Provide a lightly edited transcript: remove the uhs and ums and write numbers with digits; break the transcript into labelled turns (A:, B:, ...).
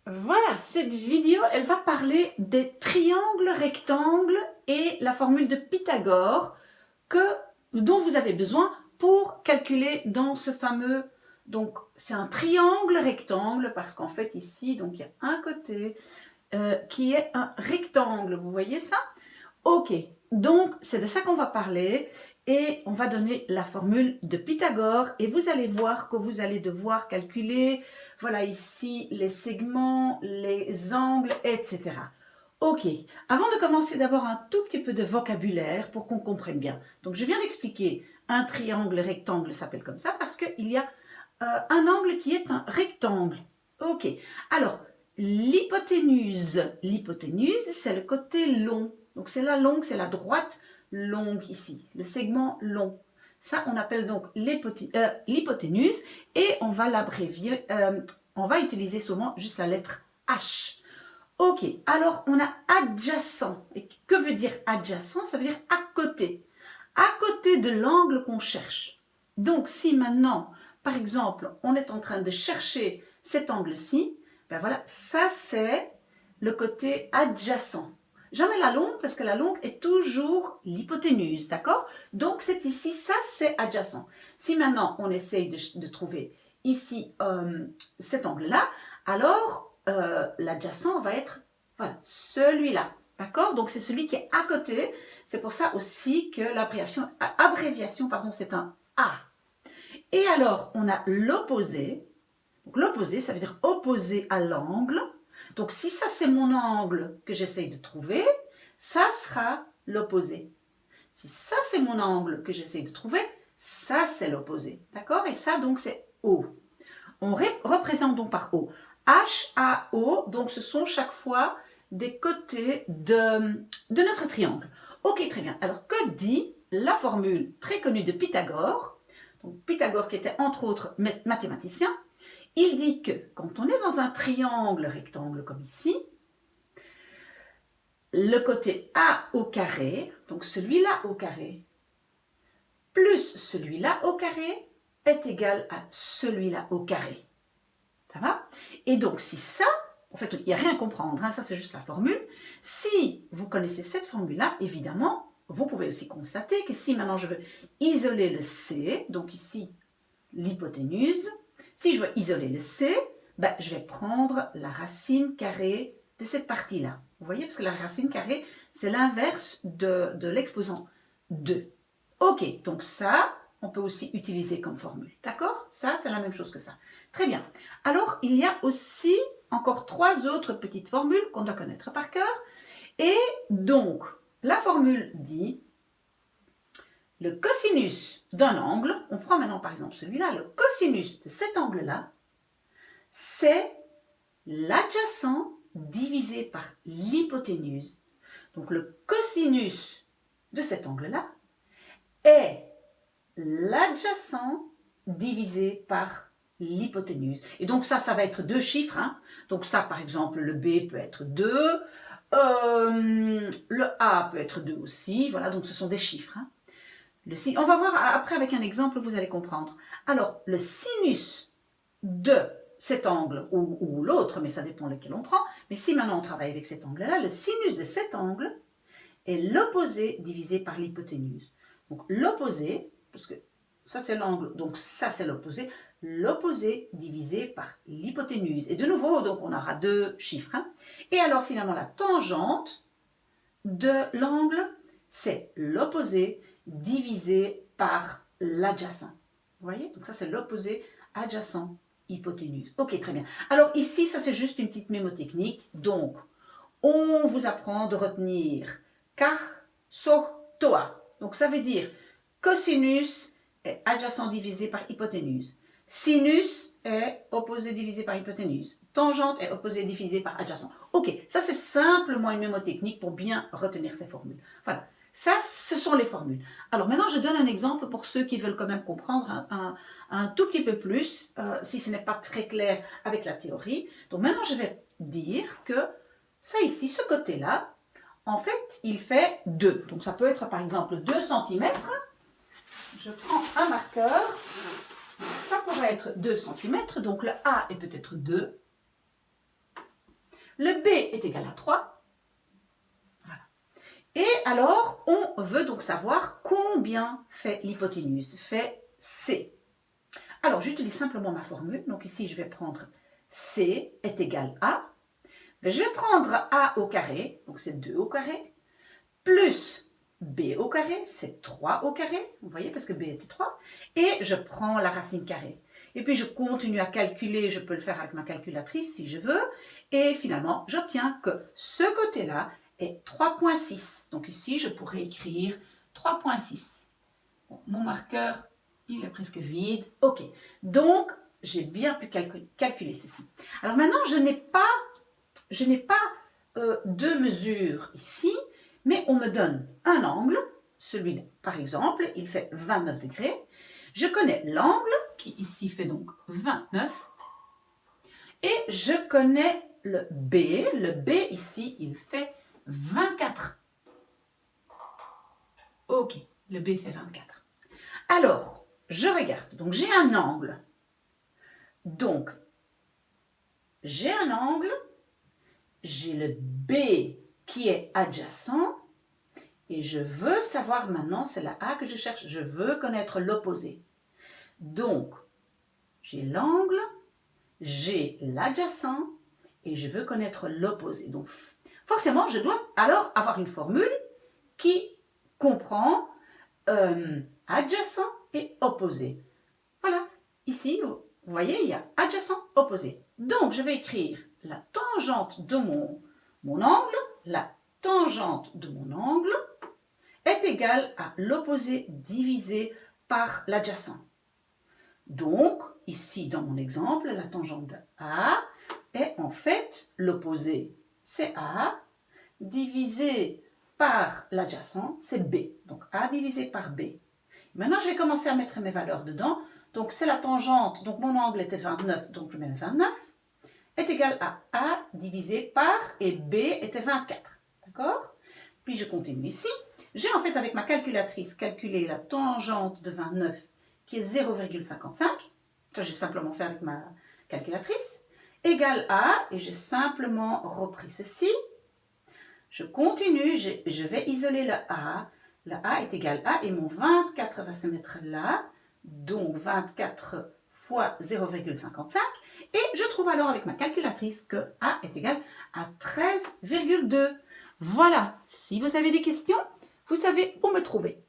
A: Voilà, cette vidéo, elle va parler des triangles, rectangles et la formule de Pythagore dont vous avez besoin pour calculer dans ce fameux... Donc, c'est un triangle rectangle parce qu'en fait, ici, donc il y a un côté qui est un rectangle. Vous voyez ça? Ok, donc c'est de ça qu'on va parler et on va donner la formule de Pythagore et vous allez voir que vous allez devoir calculer, voilà ici, les segments, les angles, etc. Ok, avant de commencer d'abord un tout petit peu de vocabulaire pour qu'on comprenne bien. Donc je viens d'expliquer, un triangle rectangle s'appelle comme ça parce qu'il y a un angle qui est un rectangle. Ok, alors l'hypoténuse, c'est le côté long. Donc c'est la longue, c'est la droite longue ici, le segment long. Ça, on appelle donc l'hypoténuse et on va l'abrévier, on va utiliser souvent juste la lettre H. Ok, alors on a adjacent. Et que veut dire adjacent? Ça veut dire à côté de l'angle qu'on cherche. Donc si maintenant, par exemple, on est en train de chercher cet angle-ci, ben voilà, ça c'est le côté adjacent. Jamais la longue, parce que la longue est toujours l'hypoténuse, d'accord? Donc c'est ici, ça c'est adjacent. Si maintenant on essaye de trouver ici cet angle-là, alors l'adjacent va être voilà, celui-là, d'accord? Donc c'est celui qui est à côté. C'est pour ça aussi que abréviation, c'est un A. Et alors, on a l'opposé. Donc l'opposé, ça veut dire opposé à l'angle. Donc si ça c'est mon angle que j'essaye de trouver, ça sera l'opposé. Si ça c'est mon angle que j'essaye de trouver, ça c'est l'opposé. D'accord? Et ça donc c'est O. On représente donc par O. H, A, O, donc ce sont chaque fois des côtés de notre triangle. Ok, très bien. Alors que dit la formule très connue de Pythagore? Donc, Pythagore qui était entre autres mathématicien, il dit que quand on est dans un triangle rectangle comme ici, le côté A au carré, donc celui-là au carré, plus celui-là au carré, est égal à celui-là au carré. Ça va? Et donc si ça, en fait il n'y a rien à comprendre, hein, ça c'est juste la formule. Si vous connaissez cette formule-là, évidemment, vous pouvez aussi constater que si maintenant je veux isoler le C, donc ici l'hypoténuse, si je veux isoler le C, ben, je vais prendre la racine carrée de cette partie-là. Vous voyez, parce que la racine carrée, c'est l'inverse de l'exposant 2. Ok, donc ça, on peut aussi utiliser comme formule. D'accord? Ça, c'est la même chose que ça. Très bien. Alors, il y a aussi encore 3 autres petites formules qu'on doit connaître par cœur. Et donc, la formule dit le cosinus d'un angle, on prend maintenant par exemple celui-là, le cosinus de cet angle-là, c'est l'adjacent divisé par l'hypoténuse. Donc le cosinus de cet angle-là est l'adjacent divisé par l'hypoténuse. Et donc ça va être 2 chiffres. Hein. Donc ça, par exemple, le B peut être 2, le A peut être 2 aussi. Voilà, donc ce sont des chiffres. Hein. On va voir après avec un exemple, vous allez comprendre. Alors, le sinus de cet angle, ou l'autre, mais ça dépend lequel on prend, mais si maintenant on travaille avec cet angle-là, le sinus de cet angle est l'opposé divisé par l'hypoténuse. Donc l'opposé, parce que ça c'est l'angle, donc ça c'est l'opposé divisé par l'hypoténuse. Et de nouveau, donc on aura 2 chiffres. Hein. Et alors finalement la tangente de l'angle, c'est l'opposé divisé par l'adjacent. Vous voyez? Donc ça c'est l'opposé adjacent hypoténuse. Ok, très bien. Alors ici, ça c'est juste une petite mémotechnique. Donc, on vous apprend de retenir car, so, toa. Donc ça veut dire cosinus est adjacent divisé par hypoténuse. Sinus est opposé divisé par hypoténuse. Tangente est opposé divisé par adjacent. Ok, ça c'est simplement une mémotechnique pour bien retenir ces formules. Voilà, ça ce sont les formules. Alors maintenant je donne un exemple pour ceux qui veulent quand même comprendre un tout petit peu plus, si ce n'est pas très clair avec la théorie. Donc maintenant je vais dire que ça ici, ce côté-là, en fait, il fait 2. Donc ça peut être par exemple 2 cm. Je prends un marqueur. Ça pourrait être 2 cm. Donc le A est peut-être 2. Le B est égal à 3. Voilà. Et alors, on veut donc savoir combien fait l'hypoténuse, fait C. Alors, j'utilise simplement ma formule. Donc ici, je vais prendre C est égal à. Je vais prendre A au carré, donc c'est 2 au carré, plus B au carré, c'est 3 au carré, vous voyez, parce que B était 3, et je prends la racine carrée. Et puis je continue à calculer, je peux le faire avec ma calculatrice si je veux, et finalement, j'obtiens que ce côté-là est 3,6. Donc ici, je pourrais écrire 3,6. Bon, mon marqueur, il est presque vide. Ok, donc j'ai bien pu calculer ceci. Alors maintenant, je n'ai pas deux mesures ici, mais on me donne un angle, celui-là par exemple, il fait 29 degrés. Je connais l'angle, qui ici fait donc 29, et je connais le B ici, il fait 24. Ok, le B fait 24. Alors, je regarde, donc j'ai un angle. Donc, j'ai un angle, j'ai le B qui est adjacent, et je veux savoir maintenant, c'est la A que je cherche, je veux connaître l'opposé. Donc, j'ai l'angle, j'ai l'adjacent, et je veux connaître l'opposé. Donc, forcément, je dois alors avoir une formule qui comprend adjacent et opposé. Voilà, ici, vous voyez, il y a adjacent, opposé. Donc, je vais écrire la tangente de mon angle, la tangente de mon angle est égale à l'opposé divisé par l'adjacent. Donc, ici, dans mon exemple, la tangente de A est en fait l'opposé, c'est A, divisé par l'adjacent, c'est B. Donc, A divisé par B. Maintenant, je vais commencer à mettre mes valeurs dedans. Donc, c'est la tangente, donc mon angle était 29, donc je mets le 29, est égal à A divisé par, et B était 24. D'accord? Puis, je continue ici. J'ai en fait, avec ma calculatrice, calculé la tangente de 29, qui est 0,55. Ça, j'ai simplement fait avec ma calculatrice. Égale à, et j'ai simplement repris ceci. Je continue, je vais isoler le A. Le A est égal à, et mon 24 va se mettre là. Donc, 24 fois 0,55. Et je trouve alors avec ma calculatrice que A est égal à 13,2. Voilà, si vous avez des questions, vous savez où me trouver.